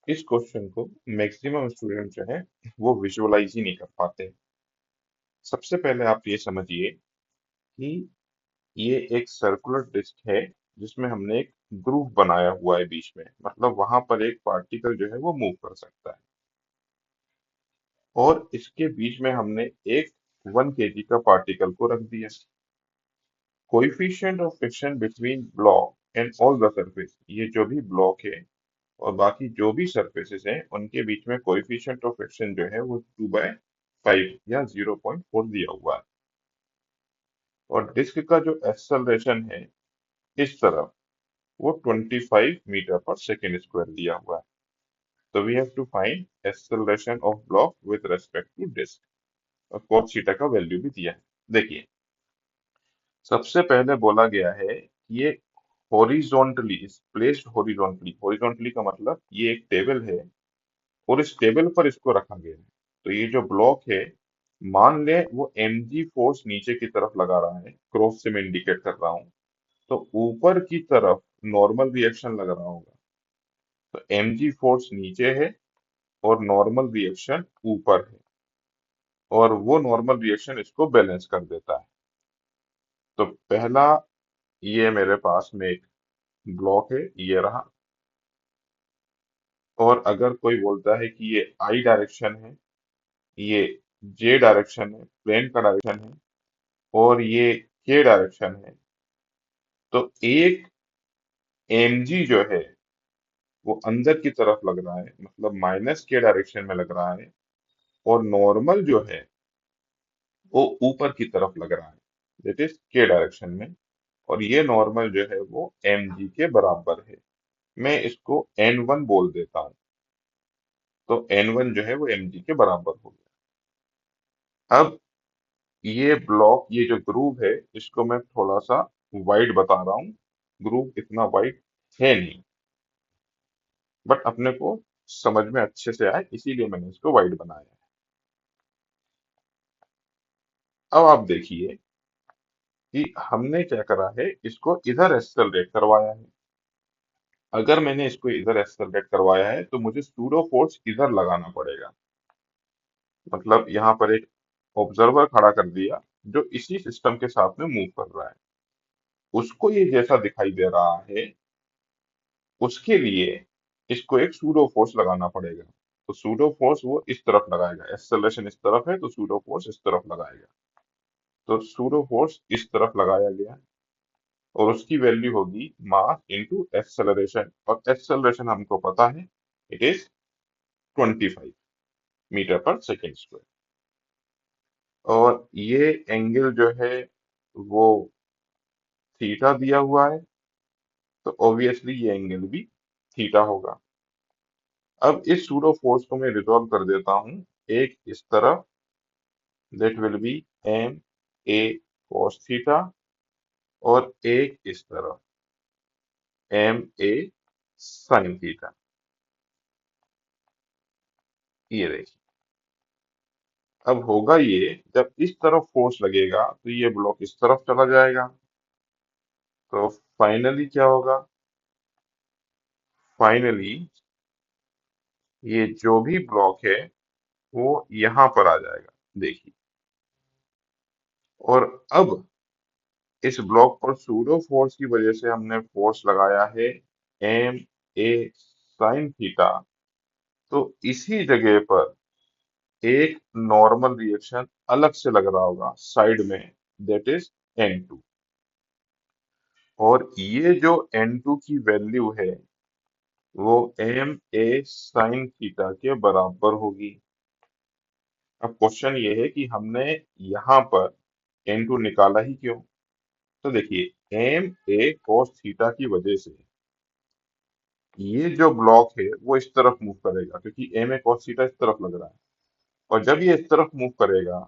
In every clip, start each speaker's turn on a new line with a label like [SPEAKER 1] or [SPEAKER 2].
[SPEAKER 1] इस क्वेश्चन को maximum student जो है वो विजुअलाइज ही नहीं कर पाते। सबसे पहले आप ये समझिए कि ये एक सर्कुलर डिस्क है जिसमें हमने एक ग्रूव बनाया हुआ है बीच में, मतलब वहां पर एक पार्टिकल जो है वो मूव कर सकता है। और इसके बीच में हमने एक 1 kg का पार्टिकल को रख दिया। Coefficient of friction between block and all the surface, ये जो भी ब्लॉक है और बाकी जो भी सरफेसेस हैं उनके बीच में कोएफिशिएंट ऑफ फ्रिक्शन जो है वो 2/5 या 0.4 दिया हुआ है। और डिस्क का जो एक्सेलरेशन है इस तरफ वो 25 मीटर पर सेकेंड स्क्वायर दिया हुआ है। तो we have to find acceleration of block with respect to disc, और cos थीटा का वैल्यू भी दिया है। देखिए, सबसे पहले बोला गया है कि ये हॉरिजॉन्टली प्लेस्ड, हॉरिजॉन्टली का मतलब ये एक टेबल है और इस टेबल पर इसको रखा गया है। तो ये जो ब्लॉक है, मान ले वो mg फोर्स नीचे की तरफ लगा रहा है, क्रॉस से मैं इंडिकेट कर रहा हूँ, तो ऊपर की तरफ नॉर्मल रिएक्शन लग रहा होगा। तो mg फोर्स नीचे है और नॉर्मल रिएक्शन ऊपर है, और वो नॉर्मल रिएक्शन इसको बैलेंस कर देता है। तो पहला, ये मेरे पास में एक ब्लॉक है, ये रहा। और अगर कोई बोलता है कि ये आई डायरेक्शन है, ये जे डायरेक्शन है, प्लेन का डायरेक्शन है, और ये के डायरेक्शन है, तो एक mg जो है वो अंदर की तरफ लग रहा है, मतलब माइनस के डायरेक्शन में लग रहा है, और नॉर्मल जो है वो ऊपर की तरफ लग रहा है, दैट इज के डायरेक्शन में। और ये नॉर्मल जो है वो mg के बराबर है। मैं इसको n1 बोल देता हूँ। तो n1 जो है वो mg के बराबर हो गया। अब ये ब्लॉक, ये जो ग्रूव है, इसको मैं थोड़ा सा वाइड बता रहा हूँ। ग्रूव इतना वाइड है नहीं, बट अपने को समझ में अच्छे से आए इसीलिए मैंने इसको वाइड बनाया है। अब आप देखिए कि हमने क्या करा है, इसको इधर एक्सेलरेट करवाया है। अगर मैंने इसको इधर एक्सेलरेट करवाया है तो मुझे सूडो फोर्स इधर लगाना पड़ेगा। मतलब यहाँ पर एक ऑब्जर्वर खड़ा कर दिया जो इसी सिस्टम के साथ में मूव कर रहा है। उसको ये जैसा दिखाई दे रहा है, उसके लिए इसको एक सूडो फोर्स लगाना पड़ेगा। तो सूडो फोर्स वो इस तरफ लगाएगा, एक्सेलरेशन इस तरफ है तो सूडो फोर्स इस तरफ लगाएगा। तो सूडो फोर्स इस तरफ लगाया गया, और उसकी वैल्यू होगी मास इनटू एक्सेलरेशन, और एक्सेलरेशन हमको पता है, it is 25 metre per second square. और ये एंगल जो है वो थीटा दिया हुआ है, तो ऑब्वियसली ये एंगल भी थीटा होगा। अब इस सूडो फोर्स को मैं रिजॉल्व कर देता हूँ। एक इस तरफ, that will be m a cos theta, और एक इस तरफ एम ए sin थीटा। ये देखिए, अब होगा ये, जब इस तरफ फोर्स लगेगा तो ये ब्लॉक इस तरफ चला जाएगा। तो फाइनली क्या होगा, फाइनली ये जो भी ब्लॉक है वो यहाँ पर आ जाएगा। देखिए, और अब इस ब्लॉक पर सूडो फोर्स की वजह से हमने फोर्स लगाया है एम ए साइन थीटा। तो इसी जगह पर एक नॉर्मल रिएक्शन अलग से लग रहा होगा साइड में, दैट इज n2। और ये जो n2 की वैल्यू है वो एम ए साइन थीटा के बराबर होगी। अब क्वेश्चन ये है कि हमने यहाँ पर n2 निकाला ही क्यों। तो देखिए, एम ए cos थीटा की वजह से ये जो ब्लॉक है वो इस तरफ मूव करेगा, क्योंकि एम ए cos थीटा इस तरफ लग रहा है। और जब ये इस तरफ मूव करेगा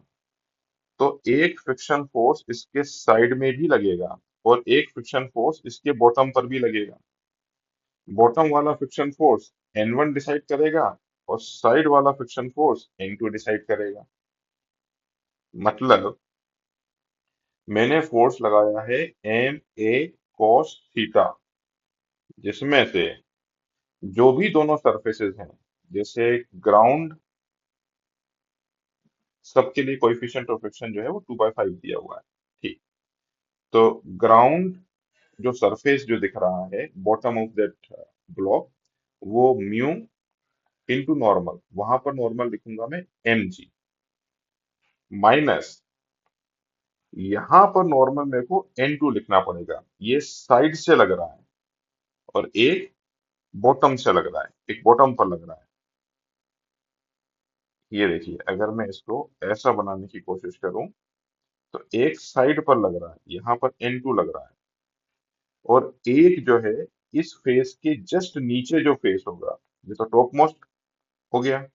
[SPEAKER 1] तो एक फ्रिक्शन फोर्स इसके साइड में भी लगेगा, और एक फ्रिक्शन फोर्स इसके बॉटम पर भी लगेगा। बॉटम वाला फ्रिक्शन फोर्स n1 डिसाइड करेगा, और साइड वाला फ्रिक्शन फोर्स n2 डिसाइड करेगा। मतलब मैंने फोर्स लगाया है एम ए cos थीटा, जिसमें से जो भी दोनों सरफेसेस हैं, जैसे ग्राउंड, सबके लिए कोएफिशिएंट ऑफ फ्रिक्शन जो है वो 2/5 दिया हुआ है। ठीक। तो ग्राउंड जो सरफेस जो दिख रहा है बॉटम ऑफ दैट ब्लॉक, वो म्यू इनटू नॉर्मल, वहां पर नॉर्मल लिखूंगा मैं mg, माइनस यहां पर नॉर्मल मेरे को n2 लिखना पड़ेगा। ये साइड से लग रहा है और एक बॉटम से लग रहा है, एक बॉटम पर लग रहा है। ये देखिए, अगर मैं इसको ऐसा बनाने की कोशिश करूं तो एक साइड पर लग रहा है, यहाँ पर n2 लग रहा है, और एक जो है इस फेस के जस्ट नीचे जो फेस होगा, ये तो टॉप मोस्ट हो गया,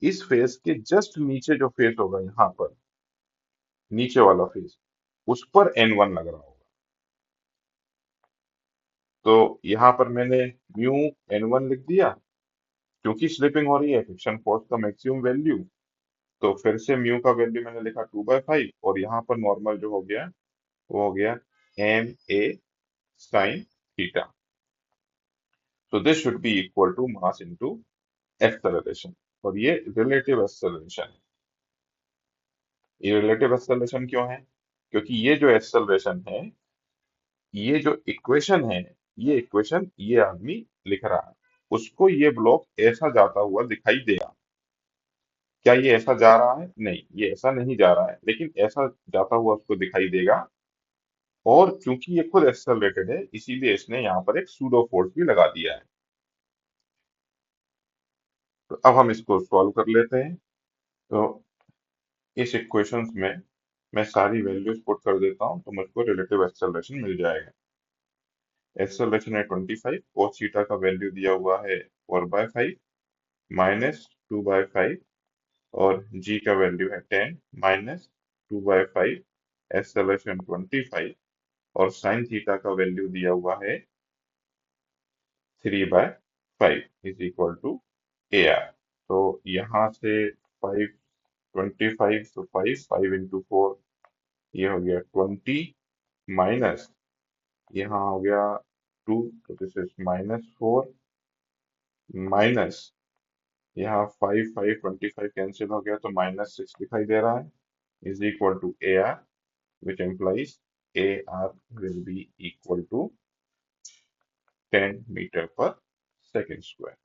[SPEAKER 1] इस फेस के जस्ट नीचे जो फेस होगा यहाँ पर, नीचे वाला फेस, उस पर n1 लग रहा होगा। तो यहाँ पर मैंने म्यू n1 लिख दिया, क्योंकि स्लिपिंग हो रही है, फ्रिक्शन फोर्स का मैक्सिमम वैल्यू। तो फिर से म्यू का वैल्यू मैंने लिखा 2/5, और यहाँ पर नॉर्मल जो हो गया वो हो गया ma sin theta. So this should be equal to mass into acceleration, और ये रिलेटिव एक्सेलरेशन है। ये रिलेटिव एक्सेलरेशन क्यों है? क्योंकि ये जो एक्सेलरेशन है, ये जो इक्वेशन है, ये इक्वेशन ये आदमी लिख रहा है, उसको ये ब्लॉक ऐसा जाता हुआ दिखाई देगा। क्या ये ऐसा जा रहा है? नहीं, ये ऐसा नहीं जा रहा है, लेकिन ऐसा जाता हुआ उसको दिखाई देगा। और क्योंकि ये खुद एक्सेलरेटेड है, इसीलिए इसने यहाँ पर एक सूडो फोर्स भी लगा दिया है। तो अब हम इसको सॉल्व कर लेते हैं। तो इस इक्वेशंस में मैं सारी वैल्यूज पुट कर देता हूँ, तो मुझको रिलेटिव एक्सेलरेशन मिल जाएगा। एक्सेलरेशन है 25, cos थीटा का वैल्यू दिया हुआ है 4/5 माइनस 2/5, और g का वैल्यू है 10 माइनस 2/5, एक्सेलरेशन 25, और साइन थीटा का वैल्यू दिया हुआ है 3/5 इज इक्वल टू AR। तो यहाँ से 5, 25, तो 5 इंटू 4, ये हो गया 20, माइनस यहाँ हो गया 2, तो दिस इज -4, माइनस यहाँ 5, 5, 25 कैंसिल हो गया तो -6 दिखाई दे रहा है, is equal to AR, which implies AR will be equal to 10 metre per second square.